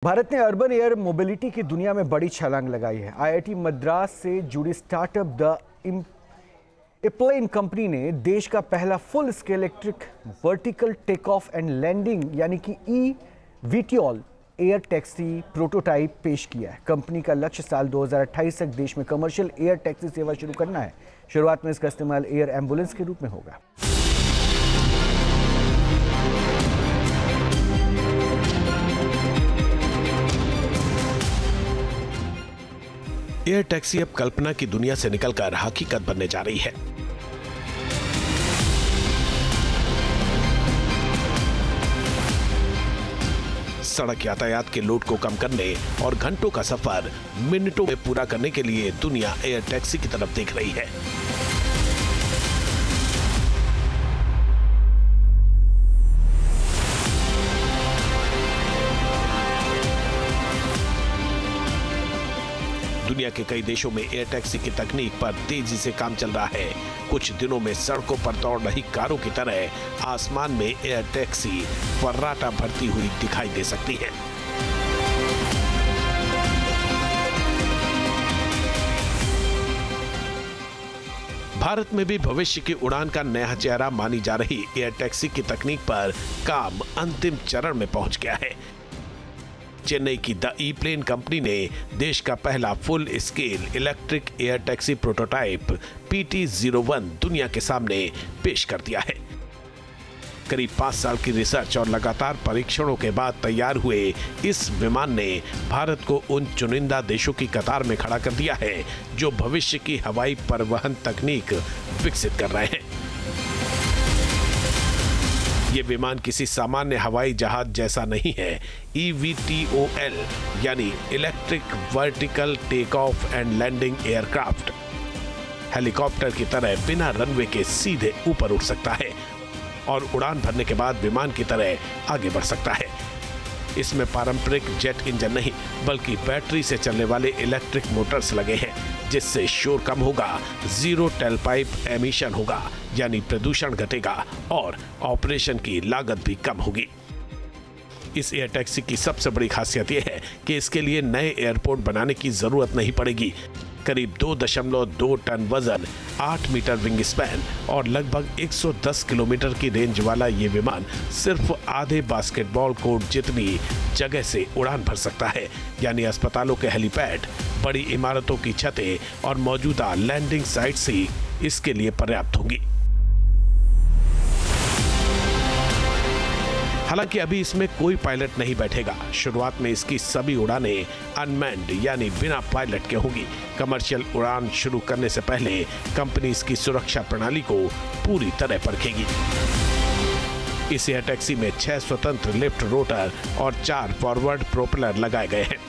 भारत ने urban air mobility की दुनिया में बड़ी छलांग लगाई है। आईआईटी मद्रास से जुड़ी स्टार्टअप द इप्लेन कंपनी ने देश का पहला full scale electric vertical take off and landing यानी कि ईवीटीओल एयर टैक्सी प्रोटोटाइप पेश किया है। कंपनी का लक्ष्य साल 2028 तक देश में कमर्शियल एयर टैक्सी सेवा शुरू करना है। शुरुआत में इसका इस्तेमाल एयर एम्बुलेंस के रूप में होगा। एयर टैक्सी अब कल्पना की दुनिया से निकलकर हकीकत बनने जा रही है। सड़क यातायात के लोड को कम करने और घंटों का सफर मिनटों में पूरा करने के लिए दुनिया एयर टैक्सी की तरफ देख रही है। दुनिया के कई देशों में एयर टैक्सी की तकनीक पर तेजी से काम चल रहा है। कुछ दिनों में सड़कों पर दौड़ रही कारों की तरह आसमान में एयर टैक्सी फर्राटा भरती हुई दिखाई दे सकती है। भारत में भी भविष्य की उड़ान का नया चेहरा मानी जा रही एयर टैक्सी की तकनीक पर काम अंतिम चरण में पहुंच गया है। चेन्नई की द इप्लेन कंपनी ने देश का पहला full scale electric air taxi prototype PT-01 दुनिया के सामने पेश कर दिया है। करीब 5 साल की रिसर्च और लगातार परीक्षणों के बाद तैयार हुए इस विमान ने भारत को उन चुनिंदा देशों की कतार में खड़ा कर दिया है जो भविष्य की हवाई परिवहन तकनीक विकसित कर रहे हैं। ये विमान किसी सामान्य हवाई जहाज जैसा नहीं है। EVTOL यानी electric vertical take off and landing aircraft helicopter की तरह बिना रनवे के सीधे ऊपर उड़ सकता है और उड़ान भरने के बाद विमान की तरह आगे बढ़ सकता है। इसमें पारंपरिक जेट इंजन नहीं बल्कि बैटरी से चलने वाले इलेक्ट्रिक मोटर्स लगे हैं, जिससे शोर कम होगा, जीरो टेलपाइप एमिशन होगा यानी प्रदूषण घटेगा और ऑपरेशन की लागत भी कम होगी। इस एयर टैक्सी की सबसे बड़ी खासियत यह है कि इसके लिए नए एयरपोर्ट बनाने की जरूरत नहीं पड़ेगी। करीब 2.2 टन वजन, 8 मीटर विंग स्पैन और लगभग 110 किलोमीटर की रेंज वाला ये विमान सिर्फ आधे बास्केटबॉल कोर्ट जितनी जगह से उड़ान भर सकता है, यानी अस्पतालों के हेलीपैड, बड़ी इमारतों की छतें और मौजूदा लैंडिंग साइट्स ही इसके लिए पर्याप्त होंगी। हालांकि अभी इसमें कोई पायलट नहीं बैठेगा। शुरुआत में इसकी सभी उड़ानें अनमैन्ड यानी बिना पायलट के होंगी। कमर्शियल उड़ान शुरू करने से पहले कंपनी इसकी सुरक्षा प्रणाली को पूरी तरह परखेगी। इस एयर टैक्सी में 6 स्वतंत्र लिफ्ट रोटर और 4 फॉरवर्ड प्रोपेलर लगाए गए हैं।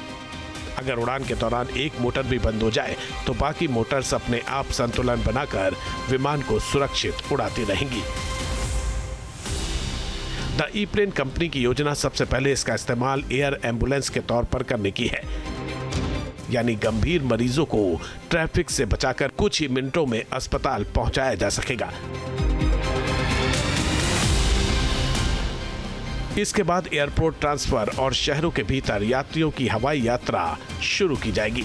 अगर उड़ान के दौरान एक मोटर भी बंद हो जाए तो बाकी मोटर्स अपने आप संतुलन बनाकर विमान को सुरक्षित उड़ाती रहेंगी। द इप्लेन कंपनी की योजना सबसे पहले इसका इस्तेमाल एयर एम्बुलेंस के तौर पर करने की है, यानी गंभीर मरीजों को ट्रैफिक से बचाकर कुछ ही मिनटों में अस्पताल पहुंचाया जा सकेगा। इसके बाद एयरपोर्ट ट्रांसफर और शहरों के भीतर यात्रियों की हवाई यात्रा शुरू की जाएगी।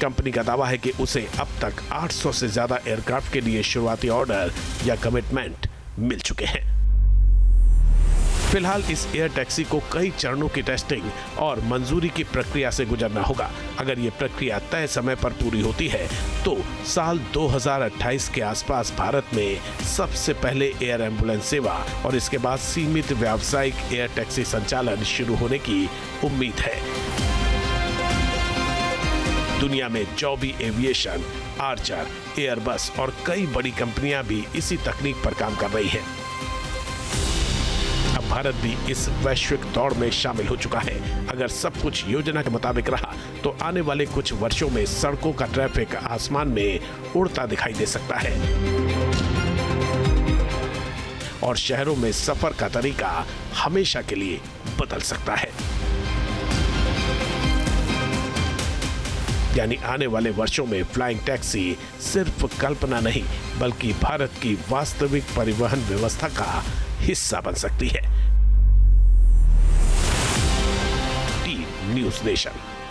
कंपनी का दावा है कि उसे अब तक 800 से ज्यादा एयरक्राफ्ट के लिए शुरुआती ऑर्डर या कमिटमेंट मिल चुके हैं। फिलहाल इस एयर टैक्सी को कई चरणों की टेस्टिंग और मंजूरी की प्रक्रिया से गुजरना होगा। अगर ये प्रक्रिया तय समय पर पूरी होती है तो साल 2028 के आसपास भारत में सबसे पहले एयर एम्बुलेंस सेवा और इसके बाद सीमित व्यावसायिक एयर टैक्सी संचालन शुरू होने की उम्मीद है। दुनिया में जॉबी एविएशन, आर्चर, एयरबस और कई बड़ी कंपनियां भी इसी तकनीक पर काम कर रही हैं। अब भारत भी इस वैश्विक दौड़ में शामिल हो चुका है। अगर सब कुछ योजना के मुताबिक रहा तो आने वाले कुछ वर्षों में सड़कों का ट्रैफिक आसमान में उड़ता दिखाई दे सकता है और शहरों में सफर का तरीका हमेशा के लिए बदल सकता है। यानी आने वाले वर्षों में फ्लाइंग टैक्सी सिर्फ कल्पना नहीं बल्कि भारत की वास्तविक परिवहन व्यवस्था का हिस्सा बन सकती है। News nation.